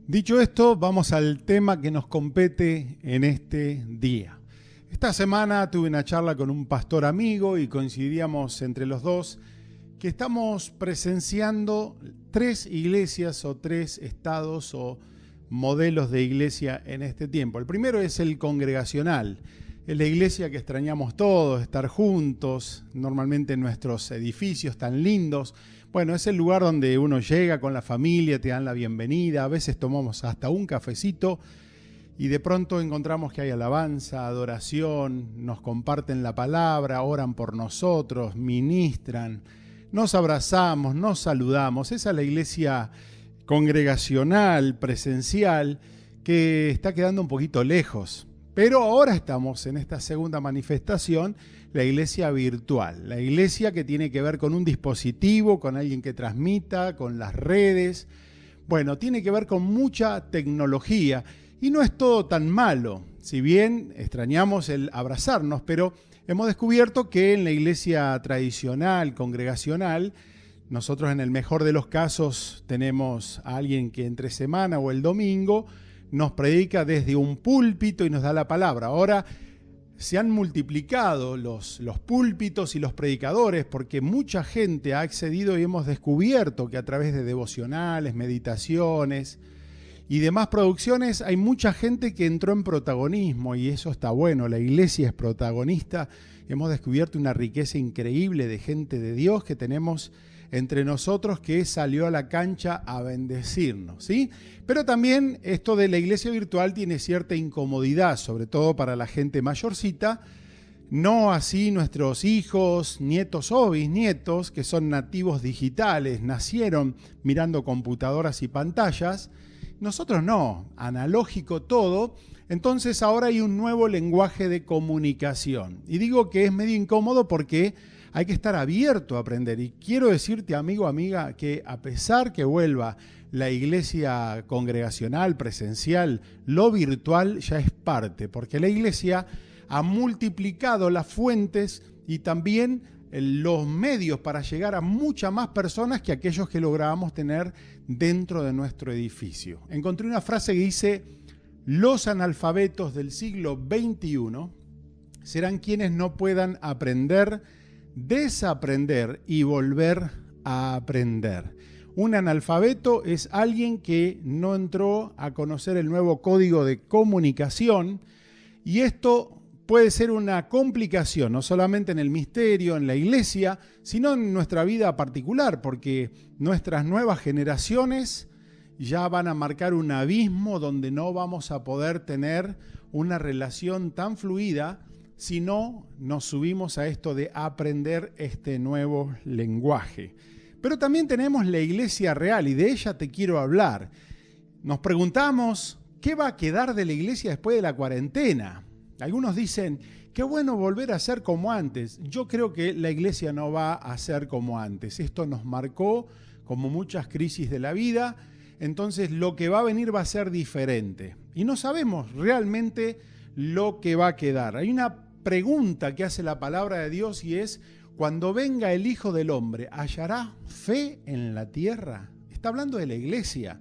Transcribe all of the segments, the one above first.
Dicho esto, vamos al tema que nos compete en este día. Esta semana tuve una charla con un pastor amigo y coincidíamos entre los dos que estamos presenciando tres iglesias o tres estados o modelos de iglesia en este tiempo. El primero es el congregacional, es la iglesia que extrañamos todos, estar juntos, normalmente en nuestros edificios tan lindos. Bueno, es el lugar donde uno llega con la familia, te dan la bienvenida, a veces tomamos hasta un cafecito y de pronto encontramos que hay alabanza, adoración, nos comparten la palabra, oran por nosotros, ministran, nos abrazamos, nos saludamos. Esa es la iglesia congregacional, presencial, que está quedando un poquito lejos. Pero ahora estamos en esta segunda manifestación, la iglesia virtual, la iglesia que tiene que ver con un dispositivo, con alguien que transmita, con las redes. Bueno, tiene que ver con mucha tecnología y no es todo tan malo, si bien extrañamos el abrazarnos, pero hemos descubierto que en la iglesia tradicional, congregacional, nosotros en el mejor de los casos tenemos a alguien que entre semana o el domingo nos predica desde un púlpito y nos da la palabra. Ahora se han multiplicado los púlpitos y los predicadores porque mucha gente ha accedido y hemos descubierto que a través de devocionales, meditaciones y demás producciones hay mucha gente que entró en protagonismo y eso está bueno. La iglesia es protagonista. Hemos descubierto una riqueza increíble de gente de Dios que tenemos entre nosotros que salió a la cancha a bendecirnos, ¿sí? Pero también esto de la iglesia virtual tiene cierta incomodidad, sobre todo para la gente mayorcita, no así nuestros hijos, nietos o bisnietos, que son nativos digitales, nacieron mirando computadoras y pantallas. Nosotros no, analógico todo. Entonces ahora hay un nuevo lenguaje de comunicación. Y digo que es medio incómodo porque hay que estar abierto a aprender. Y quiero decirte, amigo, amiga, que a pesar que vuelva la iglesia congregacional, presencial, lo virtual ya es parte, porque la iglesia ha multiplicado las fuentes y también los medios para llegar a muchas más personas que aquellos que lográbamos tener dentro de nuestro edificio. Encontré una frase que dice: los analfabetos del siglo XXI serán quienes no puedan aprender, desaprender y volver a aprender. Un analfabeto es alguien que no entró a conocer el nuevo código de comunicación y esto puede ser una complicación, no solamente en el misterio, en la iglesia, sino en nuestra vida particular, porque nuestras nuevas generaciones ya van a marcar un abismo donde no vamos a poder tener una relación tan fluida si no nos subimos a esto de aprender este nuevo lenguaje. Pero también tenemos la iglesia real y de ella te quiero hablar. Nos preguntamos, ¿qué va a quedar de la iglesia después de la cuarentena? Algunos dicen, qué bueno volver a ser como antes. Yo creo que la iglesia no va a ser como antes. Esto nos marcó como muchas crisis de la vida. Entonces lo que va a venir va a ser diferente. Y no sabemos realmente lo que va a quedar. Hay una pregunta que hace la palabra de Dios y es, cuando venga el Hijo del Hombre, ¿hallará fe en la tierra? Está hablando de la iglesia,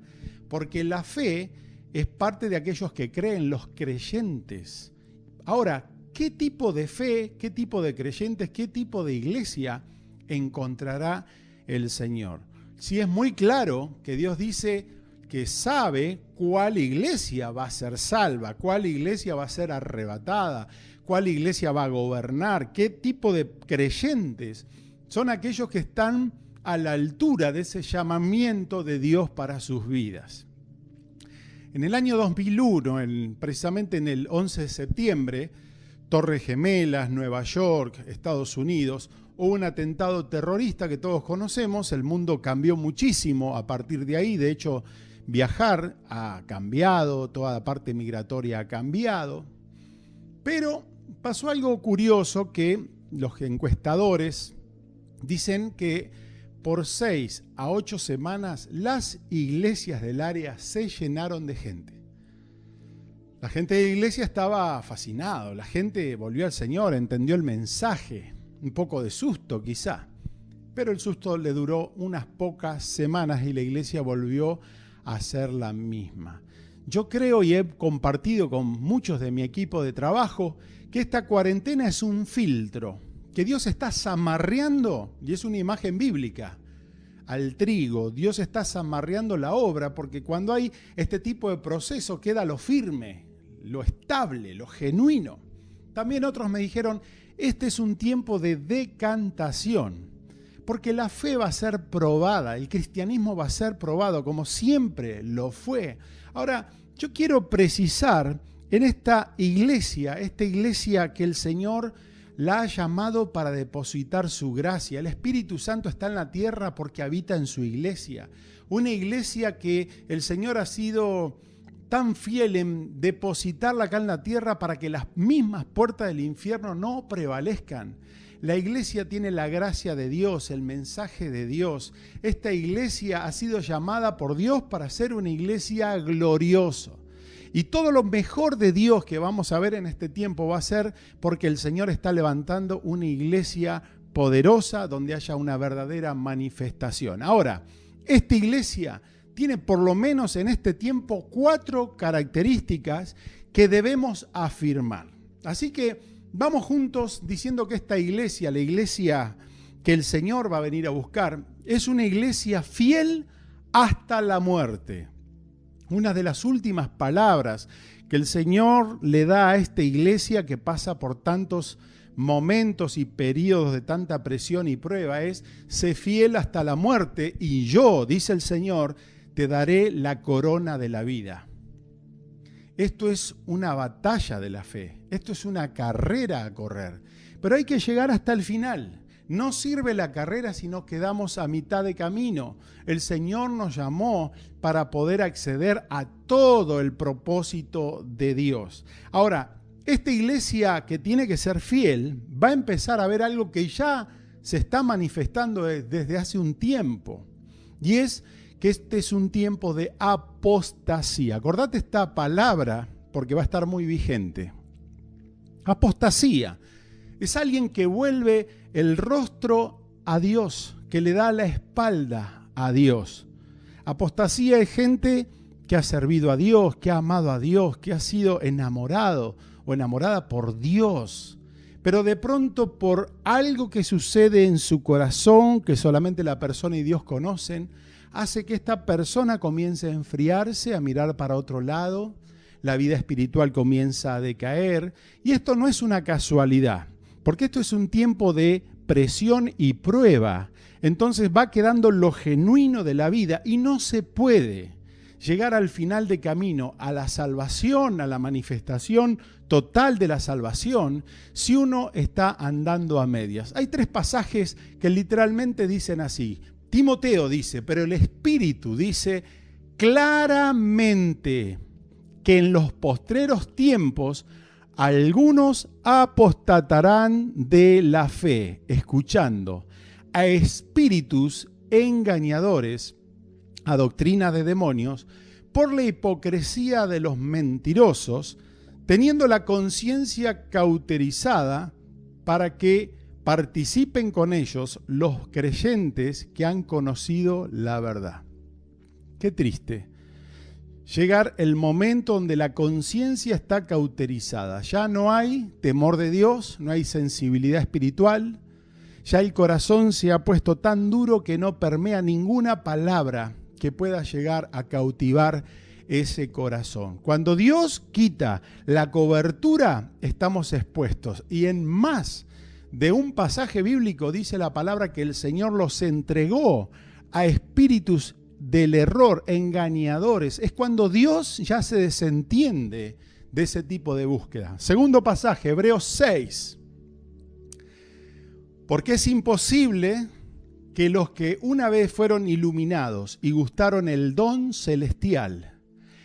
porque la fe es parte de aquellos que creen, los creyentes. Ahora, ¿qué tipo de fe, qué tipo de creyentes, qué tipo de iglesia encontrará el Señor? Sí, es muy claro que Dios dice que sabe cuál iglesia va a ser salva, cuál iglesia va a ser arrebatada, cuál iglesia va a gobernar, qué tipo de creyentes son aquellos que están a la altura de ese llamamiento de Dios para sus vidas. En el año 2001, precisamente en el 11 de septiembre, Torres Gemelas, Nueva York, Estados Unidos, hubo un atentado terrorista que todos conocemos. El mundo cambió muchísimo a partir de ahí. De hecho, viajar ha cambiado, toda la parte migratoria ha cambiado. Pero pasó algo curioso que los encuestadores dicen que por 6 a 8 semanas las iglesias del área se llenaron de gente. La gente de la iglesia estaba fascinado, la gente volvió al Señor, entendió el mensaje, un poco de susto quizá, pero el susto le duró unas pocas semanas y la iglesia volvió a ser la misma. Yo creo y he compartido con muchos de mi equipo de trabajo que esta cuarentena es un filtro, que Dios está zamarreando, y es una imagen bíblica, al trigo. Dios está zamarreando la obra, porque cuando hay este tipo de proceso queda lo firme, lo estable, lo genuino. También otros me dijeron, este es un tiempo de decantación, porque la fe va a ser probada, el cristianismo va a ser probado, como siempre lo fue. Ahora, yo quiero precisar en esta iglesia que el Señor la ha llamado para depositar su gracia. El Espíritu Santo está en la tierra porque habita en su iglesia. Una iglesia que el Señor ha sido tan fiel en depositarla acá en la tierra para que las mismas puertas del infierno no prevalezcan. La iglesia tiene la gracia de Dios, el mensaje de Dios. Esta iglesia ha sido llamada por Dios para ser una iglesia gloriosa. Y todo lo mejor de Dios que vamos a ver en este tiempo va a ser porque el Señor está levantando una iglesia poderosa donde haya una verdadera manifestación. Ahora, esta iglesia tiene por lo menos en este tiempo 4 características que debemos afirmar. Así que vamos juntos diciendo que esta iglesia, la iglesia que el Señor va a venir a buscar, es una iglesia fiel hasta la muerte. Una de las últimas palabras que el Señor le da a esta iglesia que pasa por tantos momentos y periodos de tanta presión y prueba es: sé fiel hasta la muerte y yo, dice el Señor, te daré la corona de la vida. Esto es una batalla de la fe, esto es una carrera a correr, pero hay que llegar hasta el final. No sirve la carrera si no quedamos a mitad de camino. El Señor nos llamó para poder acceder a todo el propósito de Dios. Ahora, esta iglesia que tiene que ser fiel va a empezar a ver algo que ya se está manifestando desde hace un tiempo. Y es que este es un tiempo de apostasía. Acordate esta palabra porque va a estar muy vigente. Apostasía. Es alguien que vuelve el rostro a Dios, que le da la espalda a Dios. Apostasía es gente que ha servido a Dios, que ha amado a Dios, que ha sido enamorado o enamorada por Dios. Pero de pronto por algo que sucede en su corazón, que solamente la persona y Dios conocen, hace que esta persona comience a enfriarse, a mirar para otro lado. La vida espiritual comienza a decaer. Y esto no es una casualidad, porque esto es un tiempo de presión y prueba. Entonces va quedando lo genuino de la vida y no se puede llegar al final de camino, a la salvación, a la manifestación total de la salvación, si uno está andando a medias. Hay 3 pasajes que literalmente dicen así. Timoteo dice, pero el Espíritu dice claramente que en los postreros tiempos algunos apostatarán de la fe, escuchando a espíritus engañadores, a doctrina de demonios, por la hipocresía de los mentirosos, teniendo la conciencia cauterizada para que participen con ellos los creyentes que han conocido la verdad. Qué triste. Llegar el momento donde la conciencia está cauterizada. Ya no hay temor de Dios, no hay sensibilidad espiritual. Ya el corazón se ha puesto tan duro que no permea ninguna palabra que pueda llegar a cautivar ese corazón. Cuando Dios quita la cobertura, estamos expuestos. Y en más de un pasaje bíblico dice la palabra que el Señor los entregó a espíritus del error, engañadores. Es cuando Dios ya se desentiende de ese tipo de búsqueda. Segundo pasaje, Hebreos 6. Porque es imposible que los que una vez fueron iluminados y gustaron el don celestial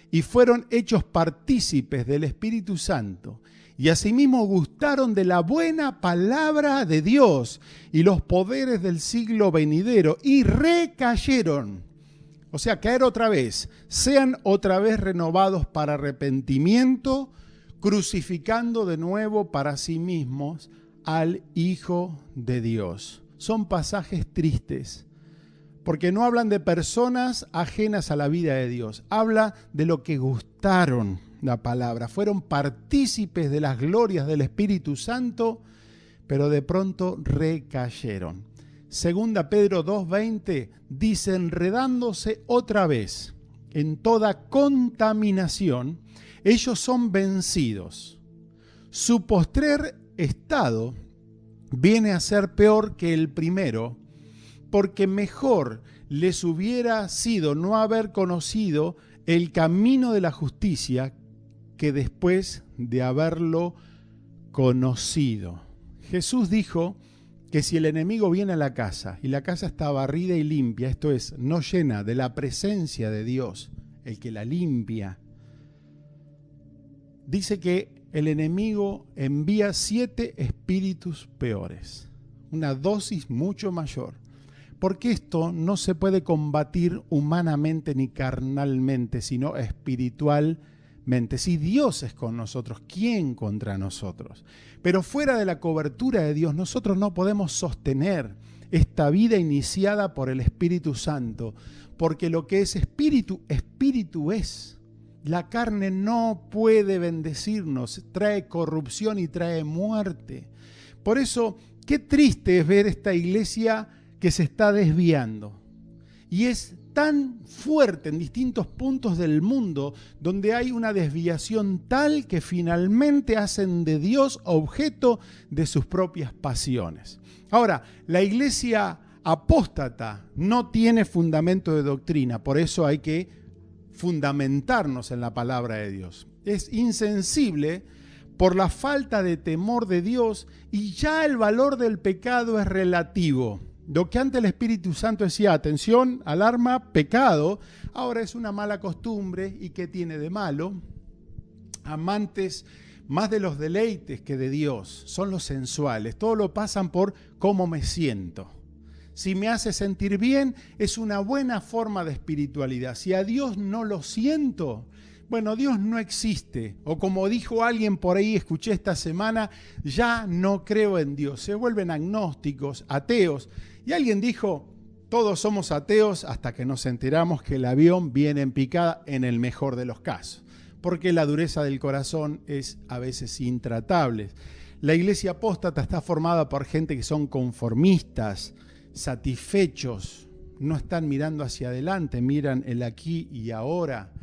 y fueron hechos partícipes del Espíritu Santo y asimismo gustaron de la buena palabra de Dios y los poderes del siglo venidero y recayeron, o sea, caer otra vez, sean otra vez renovados para arrepentimiento, crucificando de nuevo para sí mismos al Hijo de Dios. Son pasajes tristes, porque no hablan de personas ajenas a la vida de Dios. Habla de lo que gustaron la palabra, fueron partícipes de las glorias del Espíritu Santo, pero de pronto recayeron. Segunda Pedro 2:20 dice, enredándose otra vez en toda contaminación, ellos son vencidos. Su postrer estado viene a ser peor que el primero, porque mejor les hubiera sido no haber conocido el camino de la justicia que después de haberlo conocido. Jesús dijo que si el enemigo viene a la casa y la casa está barrida y limpia, esto es, no llena de la presencia de Dios, el que la limpia, dice que el enemigo envía 7 espíritus peores, una dosis mucho mayor. Porque esto no se puede combatir humanamente ni carnalmente, sino espiritualmente. Si Dios es con nosotros, ¿quién contra nosotros? Pero fuera de la cobertura de Dios, nosotros no podemos sostener esta vida iniciada por el Espíritu Santo, porque lo que es espíritu, espíritu es. La carne no puede bendecirnos, trae corrupción y trae muerte. Por eso, qué triste es ver esta iglesia que se está desviando. Y es tan fuerte en distintos puntos del mundo donde hay una desviación tal que finalmente hacen de Dios objeto de sus propias pasiones. Ahora, la iglesia apóstata no tiene fundamento de doctrina, por eso hay que fundamentarnos en la palabra de Dios. Es insensible por la falta de temor de Dios y ya el valor del pecado es relativo. Lo que antes el Espíritu Santo decía, atención, alarma, pecado, ahora es una mala costumbre. ¿Y qué tiene de malo? Amantes más de los deleites que de Dios, son los sensuales. Todo lo pasan por cómo me siento. Si me hace sentir bien, es una buena forma de espiritualidad. Si a Dios no lo siento, bueno, Dios no existe. O como dijo alguien por ahí, escuché esta semana, ya no creo en Dios. Se vuelven agnósticos, ateos. Y alguien dijo, todos somos ateos hasta que nos enteramos que el avión viene en picada en el mejor de los casos. Porque la dureza del corazón es a veces intratable. La iglesia apóstata está formada por gente que son conformistas, satisfechos, no están mirando hacia adelante, miran el aquí y ahora.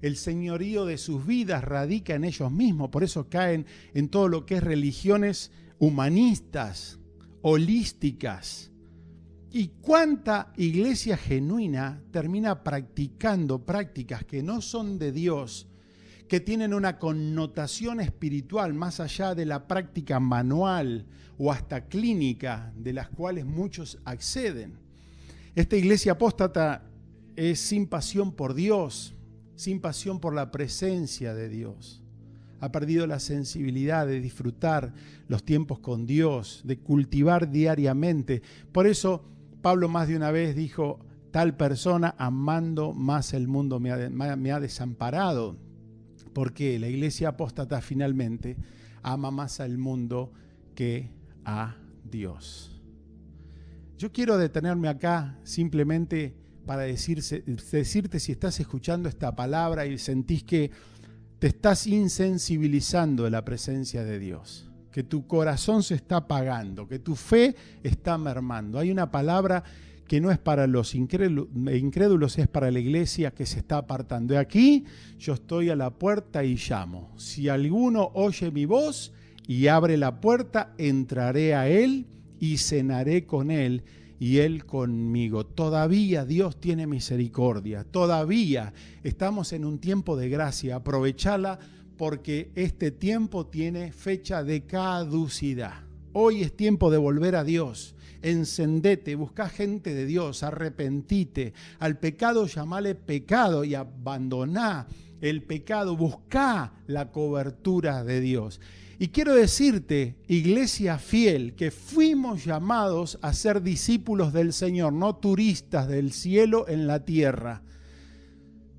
El señorío de sus vidas radica en ellos mismos, por eso caen en todo lo que es religiones humanistas, holísticas. ¿Y cuánta iglesia genuina termina practicando prácticas que no son de Dios, que tienen una connotación espiritual más allá de la práctica manual o hasta clínica de las cuales muchos acceden? Esta iglesia apóstata es sin pasión por Dios, sin pasión por la presencia de Dios. Ha perdido la sensibilidad de disfrutar los tiempos con Dios, de cultivar diariamente. Por eso Pablo más de una vez dijo, tal persona amando más el mundo me ha desamparado. Porque la iglesia apóstata finalmente ama más al mundo que a Dios. Yo quiero detenerme acá simplemente para decirte si estás escuchando esta palabra y sentís que te estás insensibilizando de la presencia de Dios, que tu corazón se está apagando, que tu fe está mermando. Hay una palabra que no es para los incrédulos, es para la iglesia que se está apartando. De aquí yo estoy a la puerta y llamo. Si alguno oye mi voz y abre la puerta, entraré a él y cenaré con él y él conmigo. Todavía Dios tiene misericordia, todavía estamos en un tiempo de gracia, aprovechala porque este tiempo tiene fecha de caducidad. Hoy es tiempo de volver a Dios. Encendete, busca gente de Dios, arrepentite. Al pecado llamale pecado y abandoná el pecado, busca la cobertura de Dios. Y quiero decirte, iglesia fiel, que fuimos llamados a ser discípulos del Señor, no turistas del cielo en la tierra.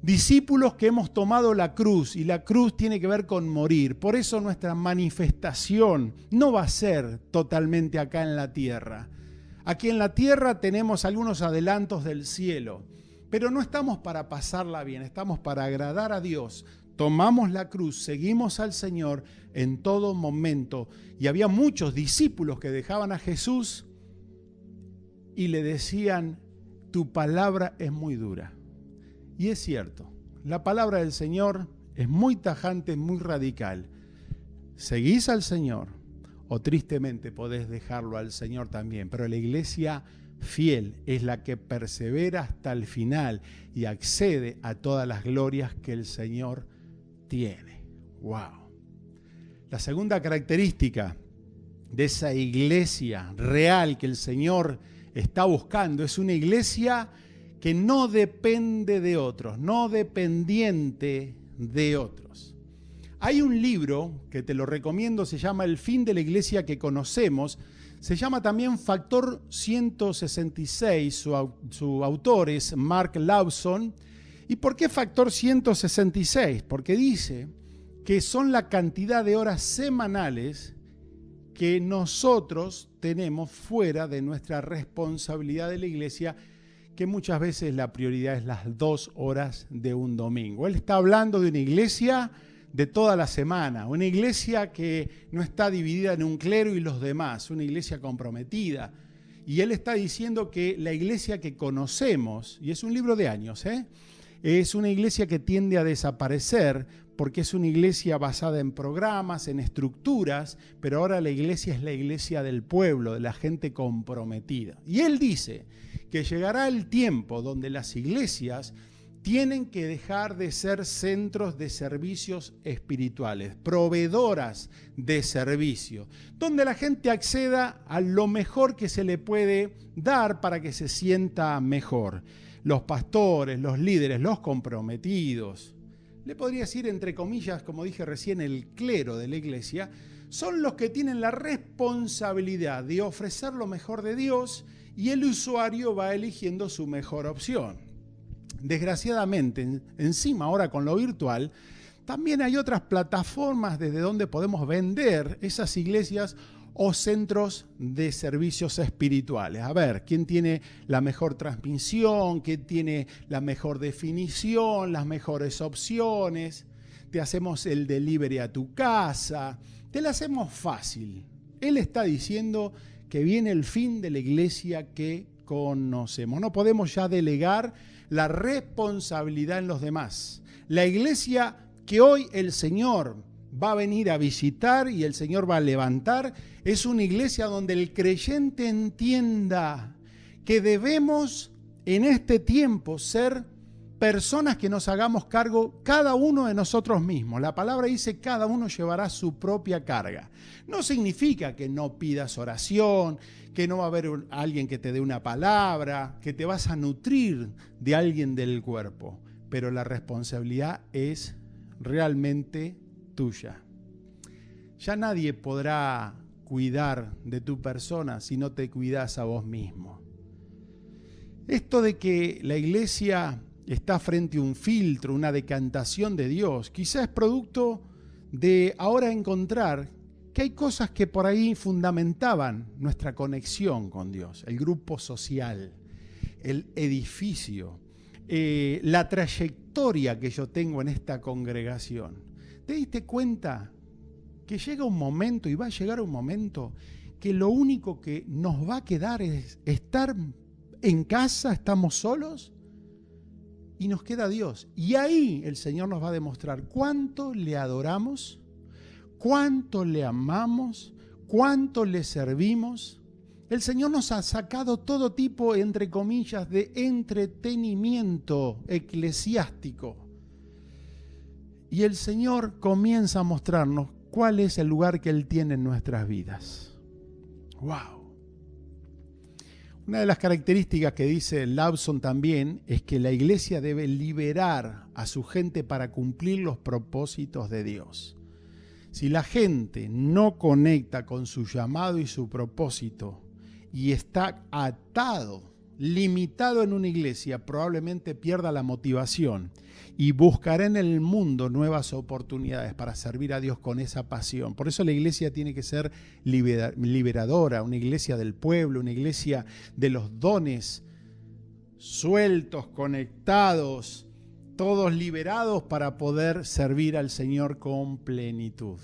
Discípulos que hemos tomado la cruz, y la cruz tiene que ver con morir. Por eso nuestra manifestación no va a ser totalmente acá en la tierra. Aquí en la tierra tenemos algunos adelantos del cielo, pero no estamos para pasarla bien, estamos para agradar a Dios. Tomamos la cruz, seguimos al Señor en todo momento. Y había muchos discípulos que dejaban a Jesús y le decían, tu palabra es muy dura. Y es cierto, la palabra del Señor es muy tajante, muy radical. Seguís al Señor o tristemente podés dejarlo al Señor también, pero la iglesia fiel es la que persevera hasta el final y accede a todas las glorias que el Señor tiene. ¡Wow! La segunda característica de esa iglesia real que el Señor está buscando es una iglesia que no depende de otros, no dependiente de otros. Hay un libro que te lo recomiendo, se llama El fin de la iglesia que conocemos. Se llama también Factor 166, su autor es Mark Lawson. ¿Y por qué Factor 166? Porque dice que son la cantidad de horas semanales que nosotros tenemos fuera de nuestra responsabilidad de la iglesia, que muchas veces la prioridad es las 2 horas de un domingo. Él está hablando de una iglesia de toda la semana, una iglesia que no está dividida en un clero y los demás, una iglesia comprometida. Y él está diciendo que la iglesia que conocemos, y es un libro de años, es una iglesia que tiende a desaparecer porque es una iglesia basada en programas, en estructuras, pero ahora la iglesia es la iglesia del pueblo, de la gente comprometida. Y él dice que llegará el tiempo donde las iglesias tienen que dejar de ser centros de servicios espirituales, proveedoras de servicio, donde la gente acceda a lo mejor que se le puede dar para que se sienta mejor. Los pastores, los líderes, los comprometidos, le podría decir entre comillas, como dije recién, el clero de la iglesia, son los que tienen la responsabilidad de ofrecer lo mejor de Dios y el usuario va eligiendo su mejor opción. Desgraciadamente, encima ahora con lo virtual, también hay otras plataformas desde donde podemos vender esas iglesias o centros de servicios espirituales. A ver, ¿quién tiene la mejor transmisión? ¿Quién tiene la mejor definición? Las mejores opciones. Te hacemos el delivery a tu casa. Te la hacemos fácil. Él está diciendo que viene el fin de la iglesia que conocemos. No podemos ya delegar la responsabilidad en los demás. La iglesia que hoy el Señor va a venir a visitar y el Señor va a levantar es una iglesia donde el creyente entienda que debemos en este tiempo ser personas que nos hagamos cargo cada uno de nosotros mismos. La palabra dice cada uno llevará su propia carga. No significa que no pidas oración, que no va a haber alguien que te dé una palabra, que te vas a nutrir de alguien del cuerpo, pero la responsabilidad es realmente tuya. Ya nadie podrá cuidar de tu persona si no te cuidas a vos mismo. Esto de que la iglesia está frente a un filtro, una decantación de Dios, quizás es producto de ahora encontrar que hay cosas que por ahí fundamentaban nuestra conexión con Dios, el grupo social, el edificio, la trayectoria que yo tengo en esta congregación. ¿Te diste cuenta que llega un momento y va a llegar un momento que lo único que nos va a quedar es estar en casa, estamos solos y nos queda Dios? Y ahí el Señor nos va a demostrar cuánto le adoramos, cuánto le amamos, cuánto le servimos. El Señor nos ha sacado todo tipo, entre comillas, de entretenimiento eclesiástico. Y el Señor comienza a mostrarnos cuál es el lugar que Él tiene en nuestras vidas. ¡Wow! Una de las características que dice Lawson también es que la iglesia debe liberar a su gente para cumplir los propósitos de Dios. Si la gente no conecta con su llamado y su propósito y está atado limitado en una iglesia probablemente pierda la motivación y buscará en el mundo nuevas oportunidades para servir a Dios con esa pasión. Por eso la iglesia tiene que ser liberadora, una iglesia del pueblo, una iglesia de los dones sueltos, conectados, todos liberados para poder servir al Señor con plenitud.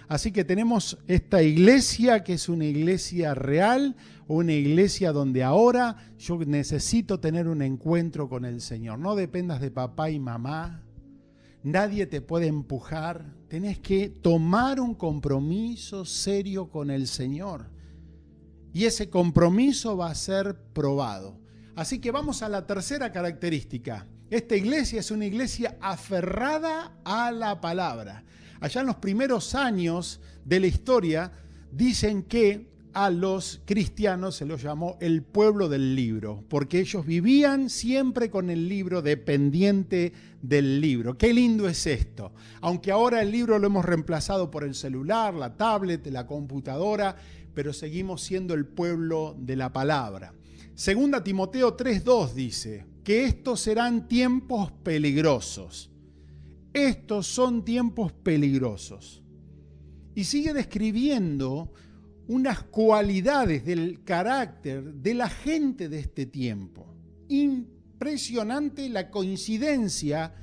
Así que tenemos esta iglesia que es una iglesia real, una iglesia donde ahora yo necesito tener un encuentro con el Señor. No dependas de papá y mamá, nadie te puede empujar, tenés que tomar un compromiso serio con el Señor. Y ese compromiso va a ser probado. Así que vamos a la tercera característica. Esta iglesia es una iglesia aferrada a la palabra. Allá en los primeros años de la historia dicen que a los cristianos se los llamó el pueblo del libro, porque ellos vivían siempre con el libro, dependiente del libro. Qué lindo es esto. Aunque ahora el libro lo hemos reemplazado por el celular, la tablet, la computadora, pero seguimos siendo el pueblo de la palabra. Segunda Timoteo 3:2 dice que estos serán tiempos peligrosos. Estos son tiempos peligrosos. Y sigue describiendo unas cualidades del carácter de la gente de este tiempo. Impresionante la coincidencia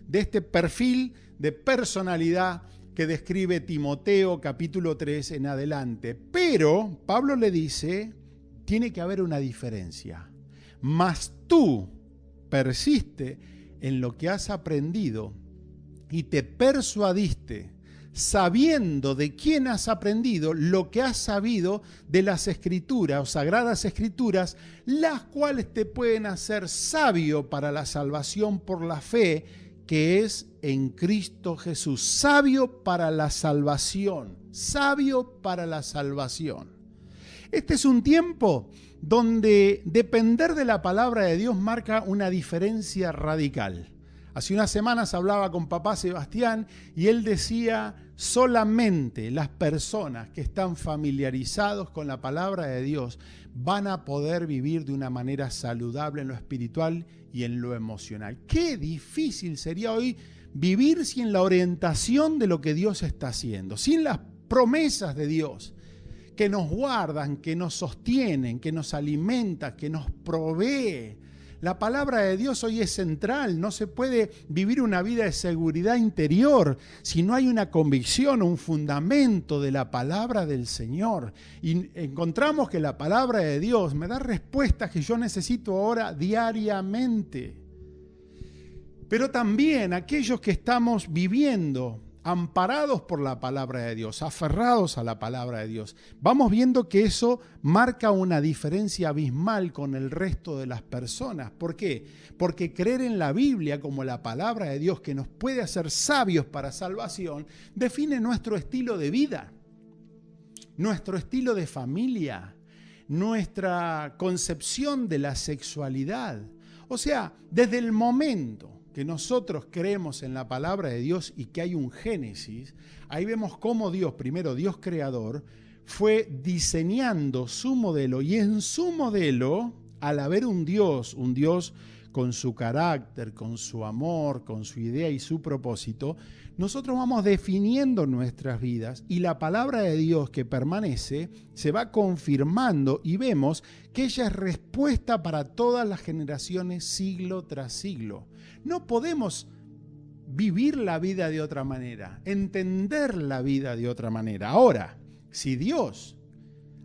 de este perfil de personalidad que describe Timoteo capítulo 3 en adelante. Pero Pablo le dice, tiene que haber una diferencia. Mas tú persiste en lo que has aprendido y te persuadiste, sabiendo de quién has aprendido lo que has sabido de las Escrituras o Sagradas Escrituras, las cuales te pueden hacer sabio para la salvación por la fe que es en Cristo Jesús. Sabio para la salvación, sabio para la salvación. Este es un tiempo donde depender de la palabra de Dios marca una diferencia radical. Hace unas semanas hablaba con papá Sebastián y él decía, solamente las personas que están familiarizados con la palabra de Dios van a poder vivir de una manera saludable en lo espiritual y en lo emocional. Qué difícil sería hoy vivir sin la orientación de lo que Dios está haciendo, sin las promesas de Dios que nos guardan, que nos sostienen, que nos alimentan, que nos provee. La palabra de Dios hoy es central. No se puede vivir una vida de seguridad interior si no hay una convicción o un fundamento de la palabra del Señor. Y encontramos que la palabra de Dios me da respuestas que yo necesito ahora diariamente. Pero también aquellos que estamos viviendo amparados por la palabra de Dios, aferrados a la palabra de Dios, vamos viendo que eso marca una diferencia abismal con el resto de las personas. ¿Por qué? Porque creer en la Biblia como la palabra de Dios que nos puede hacer sabios para salvación, define nuestro estilo de vida, nuestro estilo de familia, nuestra concepción de la sexualidad. O sea, desde el momento que nosotros creemos en la palabra de Dios y que hay un Génesis, ahí vemos cómo Dios, primero Dios creador, fue diseñando su modelo y en su modelo, al haber un Dios con su carácter, con su amor, con su idea y su propósito, nosotros vamos definiendo nuestras vidas y la palabra de Dios que permanece se va confirmando y vemos que ella es respuesta para todas las generaciones siglo tras siglo. No podemos vivir la vida de otra manera, entender la vida de otra manera. Ahora, si Dios,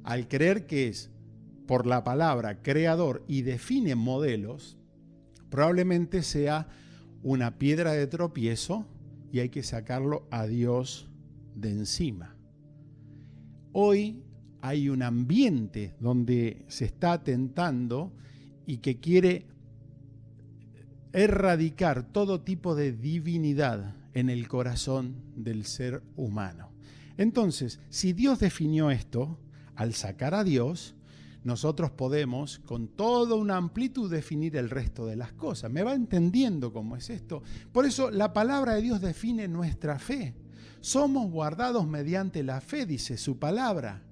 al creer que es por la palabra creador y define modelos, probablemente sea una piedra de tropiezo y hay que sacarlo a Dios de encima. Hoy hay un ambiente donde se está atentando y que quiere erradicar todo tipo de divinidad en el corazón del ser humano. Entonces, si Dios definió esto, al sacar a Dios, nosotros podemos con toda una amplitud definir el resto de las cosas. ¿Me va entendiendo cómo es esto? Por eso la palabra de Dios define nuestra fe. Somos guardados mediante la fe, dice su palabra.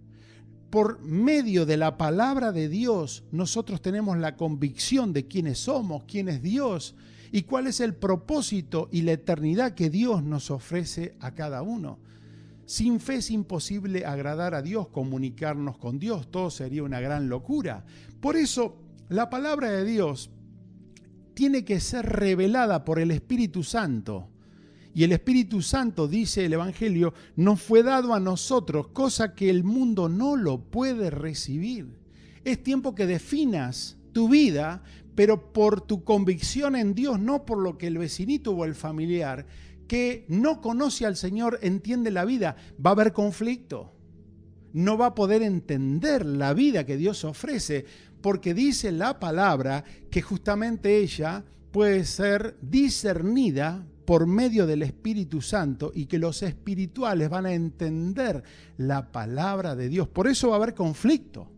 por medio de la palabra de Dios, nosotros tenemos la convicción de quiénes somos, quién es Dios y cuál es el propósito y la eternidad que Dios nos ofrece a cada uno. Sin fe es imposible agradar a Dios, comunicarnos con Dios, todo sería una gran locura. Por eso, la palabra de Dios tiene que ser revelada por el Espíritu Santo. Y el Espíritu Santo, dice el Evangelio, nos fue dado a nosotros, cosa que el mundo no lo puede recibir. Es tiempo que definas tu vida, pero por tu convicción en Dios, no por lo que el vecinito o el familiar que no conoce al Señor entiende la vida. Va a haber conflicto. No va a poder entender la vida que Dios ofrece, porque dice la palabra que justamente ella puede ser discernida por medio del Espíritu Santo y que los espirituales van a entender la palabra de Dios. Por eso va a haber conflicto.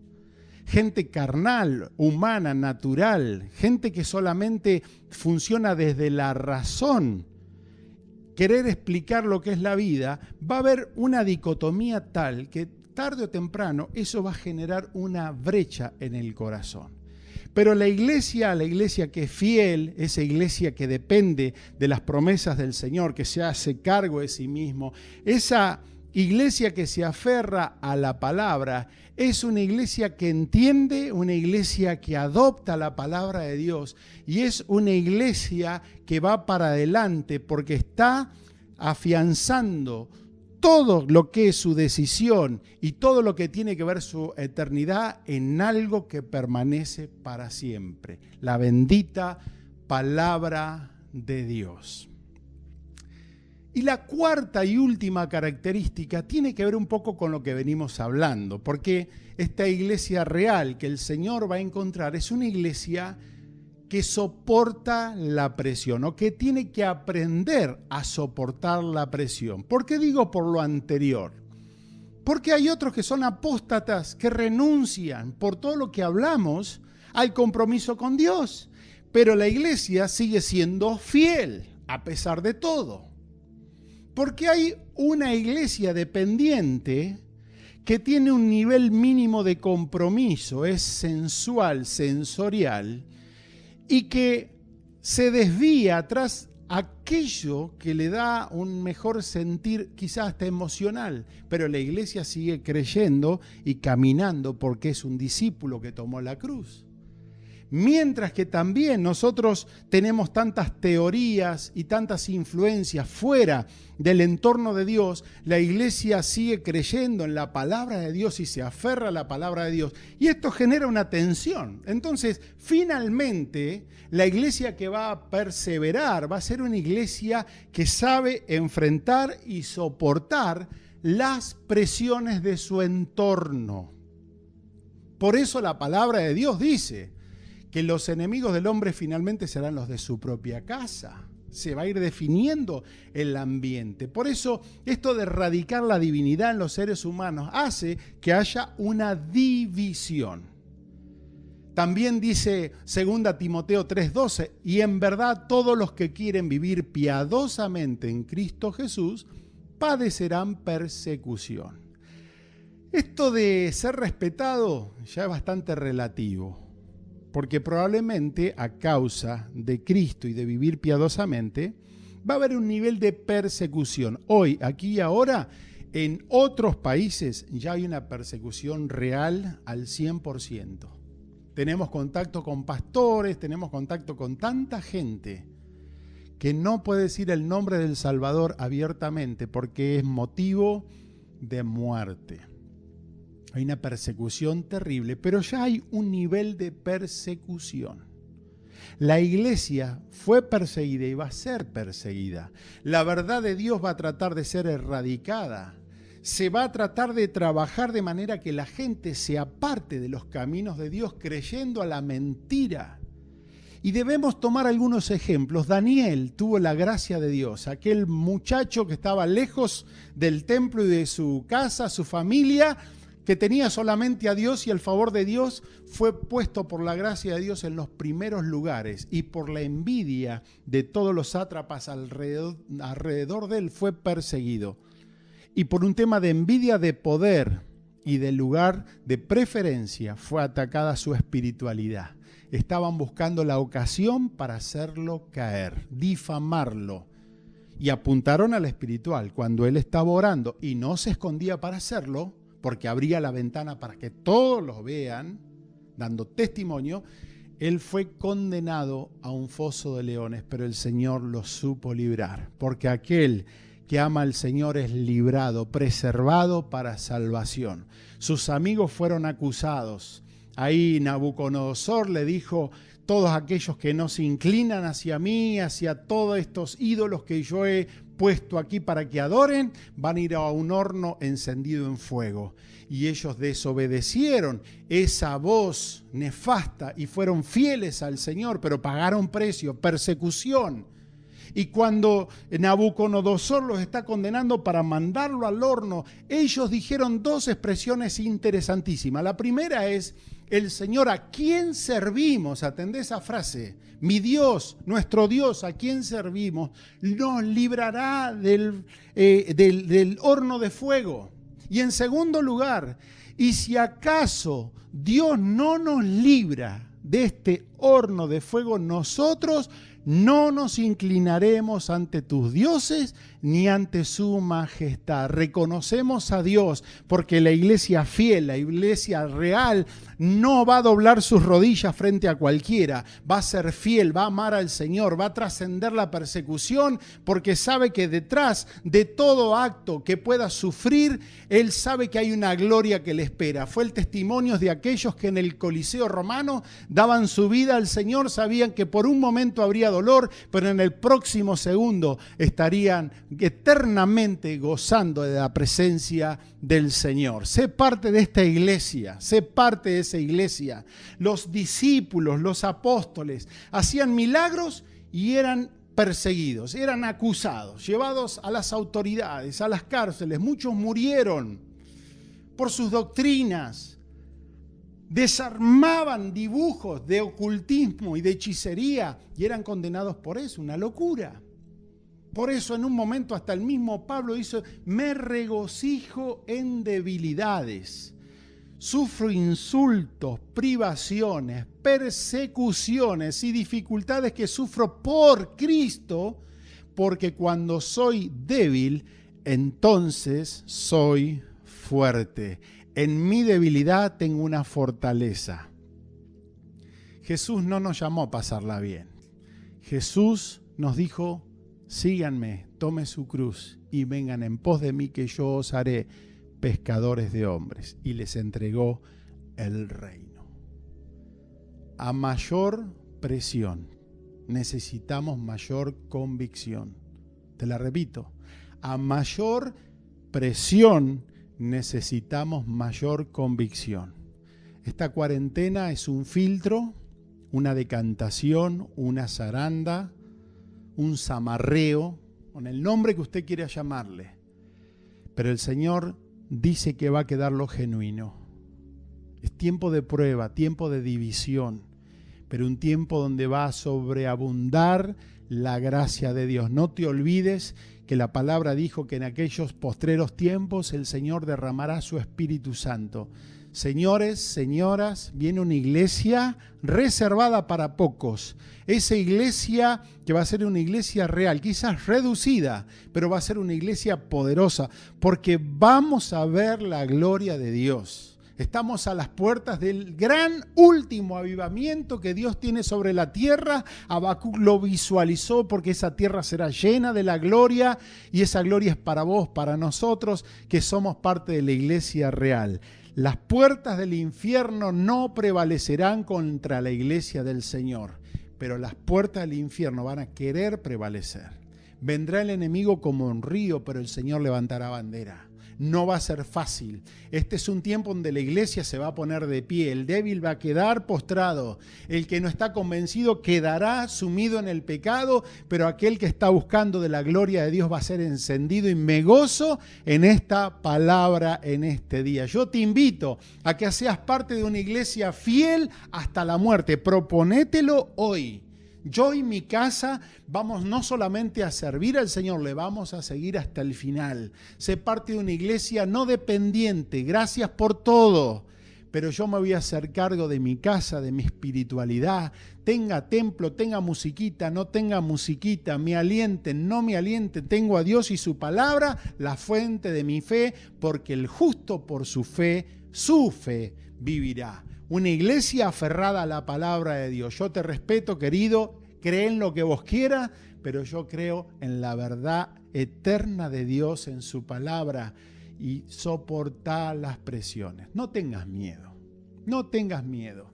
Gente carnal, humana, natural, gente que solamente funciona desde la razón, querer explicar lo que es la vida, va a haber una dicotomía tal que tarde o temprano eso va a generar una brecha en el corazón. Pero la iglesia que es fiel, esa iglesia que depende de las promesas del Señor, que se hace cargo de sí mismo, esa iglesia que se aferra a la palabra, es una iglesia que entiende, una iglesia que adopta la palabra de Dios y es una iglesia que va para adelante porque está afianzando todo lo que es su decisión y todo lo que tiene que ver su eternidad en algo que permanece para siempre, la bendita palabra de Dios. Y la cuarta y última característica tiene que ver un poco con lo que venimos hablando, porque esta iglesia real que el Señor va a encontrar es una iglesia que soporta la presión o que tiene que aprender a soportar la presión. ¿Por qué digo por lo anterior? Porque hay otros que son apóstatas, que renuncian por todo lo que hablamos al compromiso con Dios, pero la iglesia sigue siendo fiel a pesar de todo. Porque hay una iglesia dependiente que tiene un nivel mínimo de compromiso, es sensual, sensorial, y que se desvía tras aquello que le da un mejor sentir, quizás hasta emocional, pero la iglesia sigue creyendo y caminando porque es un discípulo que tomó la cruz. Mientras que también nosotros tenemos tantas teorías y tantas influencias fuera del entorno de Dios, la iglesia sigue creyendo en la palabra de Dios y se aferra a la palabra de Dios. Y esto genera una tensión. Entonces, finalmente, la iglesia que va a perseverar va a ser una iglesia que sabe enfrentar y soportar las presiones de su entorno. Por eso la palabra de Dios dice que los enemigos del hombre finalmente serán los de su propia casa. Se va a ir definiendo el ambiente. Por eso, esto de erradicar la divinidad en los seres humanos hace que haya una división. También dice 2 Timoteo 3:12, y en verdad todos los que quieren vivir piadosamente en Cristo Jesús padecerán persecución. Esto de ser respetado ya es bastante relativo. Porque probablemente a causa de Cristo y de vivir piadosamente, va a haber un nivel de persecución. Hoy, aquí y ahora, en otros países ya hay una persecución real al 100%. Tenemos contacto con pastores, tenemos contacto con tanta gente que no puede decir el nombre del Salvador abiertamente porque es motivo de muerte. Hay una persecución terrible, pero ya hay un nivel de persecución. La iglesia fue perseguida y va a ser perseguida. La verdad de Dios va a tratar de ser erradicada. Se va a tratar de trabajar de manera que la gente se aparte de los caminos de Dios creyendo a la mentira. Y debemos tomar algunos ejemplos. Daniel tuvo la gracia de Dios, aquel muchacho que estaba lejos del templo y de su casa, su familia, que tenía solamente a Dios y el favor de Dios, fue puesto por la gracia de Dios en los primeros lugares y por la envidia de todos los sátrapas alrededor de él fue perseguido. Y por un tema de envidia de poder y del lugar de preferencia fue atacada su espiritualidad. Estaban buscando la ocasión para hacerlo caer, difamarlo. Y apuntaron al espiritual. Cuando él estaba orando y no se escondía para hacerlo, porque abría la ventana para que todos lo vean, dando testimonio, él fue condenado a un foso de leones, pero el Señor lo supo librar. Porque aquel que ama al Señor es librado, preservado para salvación. Sus amigos fueron acusados. Ahí Nabucodonosor le dijo: todos aquellos que no se inclinan hacia mí, hacia todos estos ídolos que yo he puesto aquí para que adoren, van a ir a un horno encendido en fuego. Y ellos desobedecieron esa voz nefasta y fueron fieles al Señor, pero pagaron precio, persecución. Y cuando Nabucodonosor los está condenando para mandarlo al horno, ellos dijeron dos expresiones interesantísimas. La primera es: el Señor, ¿a quién servimos? Atendé esa frase. Mi Dios, nuestro Dios, ¿a quién servimos? Nos librará del horno de fuego. Y en segundo lugar, y si acaso Dios no nos libra de este horno de fuego, nosotros no nos inclinaremos ante tus dioses ni ante su majestad. Reconocemos a Dios porque la iglesia fiel, la iglesia real, no va a doblar sus rodillas frente a cualquiera. Va a ser fiel, va a amar al Señor, va a trascender la persecución porque sabe que detrás de todo acto que pueda sufrir, Él sabe que hay una gloria que le espera. Fue el testimonio de aquellos que en el Coliseo romano daban su vida al Señor, sabían que por un momento habría dolor, pero en el próximo segundo estarían eternamente gozando de la presencia del Señor. Sé parte de esta iglesia, sé parte de esa iglesia. Los discípulos, los apóstoles, hacían milagros y eran perseguidos, eran acusados, llevados a las autoridades, a las cárceles. Muchos murieron por sus doctrinas. Desarmaban dibujos de ocultismo y de hechicería y eran condenados por eso, una locura. Por eso en un momento hasta el mismo Pablo dice: me regocijo en debilidades, sufro insultos, privaciones, persecuciones y dificultades que sufro por Cristo, porque cuando soy débil, entonces soy fuerte. En mi debilidad tengo una fortaleza. Jesús no nos llamó a pasarla bien. Jesús nos dijo: síganme, tome su cruz y vengan en pos de mí, que yo os haré pescadores de hombres. Y les entregó el reino. A mayor presión necesitamos mayor convicción. Te la repito: a mayor presión necesitamos mayor convicción. Esta cuarentena es un filtro, una decantación, una zaranda, un zamarreo, con el nombre que usted quiera llamarle. Pero el Señor dice que va a quedar lo genuino. Es tiempo de prueba, tiempo de división, pero un tiempo donde va a sobreabundar la gracia de Dios. No te olvides que la palabra dijo que en aquellos postreros tiempos el Señor derramará su Espíritu Santo. Señores, señoras, viene una iglesia reservada para pocos. Esa iglesia que va a ser una iglesia real, quizás reducida, pero va a ser una iglesia poderosa, porque vamos a ver la gloria de Dios. Estamos a las puertas del gran último avivamiento que Dios tiene sobre la tierra. Habacuc lo visualizó porque esa tierra será llena de la gloria y esa gloria es para vos, para nosotros que somos parte de la iglesia real. Las puertas del infierno no prevalecerán contra la iglesia del Señor, pero las puertas del infierno van a querer prevalecer. Vendrá el enemigo como un río, pero el Señor levantará bandera. No va a ser fácil. Este es un tiempo donde la iglesia se va a poner de pie. El débil va a quedar postrado. El que no está convencido quedará sumido en el pecado, pero aquel que está buscando de la gloria de Dios va a ser encendido, y me gozo en esta palabra en este día. Yo te invito a que seas parte de una iglesia fiel hasta la muerte. Proponételo hoy. Yo y mi casa vamos no solamente a servir al Señor, le vamos a seguir hasta el final. Sé parte de una iglesia no dependiente, gracias por todo. Pero yo me voy a hacer cargo de mi casa, de mi espiritualidad. Tenga templo, tenga musiquita, no tenga musiquita, me alienten, no me alienten. Tengo a Dios y su palabra, la fuente de mi fe, porque el justo por su fe vivirá. Una iglesia aferrada a la palabra de Dios. Yo te respeto, querido, cree en lo que vos quieras, pero yo creo en la verdad eterna de Dios, en su palabra, y soportar las presiones. No tengas miedo, no tengas miedo.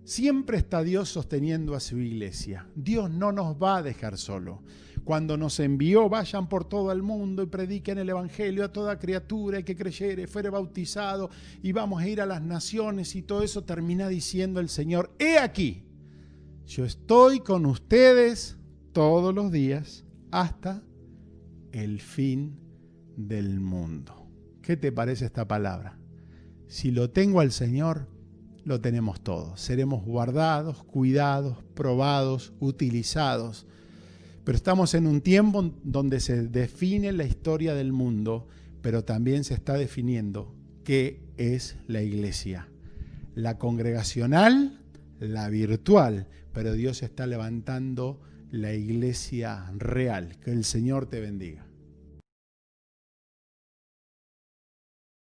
Siempre está Dios sosteniendo a su iglesia. Dios no nos va a dejar solo. Cuando nos envió, vayan por todo el mundo y prediquen el evangelio a toda criatura y que creyere, fuere bautizado y vamos a ir a las naciones y todo eso, termina diciendo el Señor: he aquí, yo estoy con ustedes todos los días hasta el fin del mundo. ¿Qué te parece esta palabra? Si lo tengo al Señor, lo tenemos todo. Seremos guardados, cuidados, probados, utilizados. Pero estamos en un tiempo donde se define la historia del mundo, pero también se está definiendo qué es la iglesia. La congregacional, la virtual, pero Dios está levantando la iglesia real. Que el Señor te bendiga.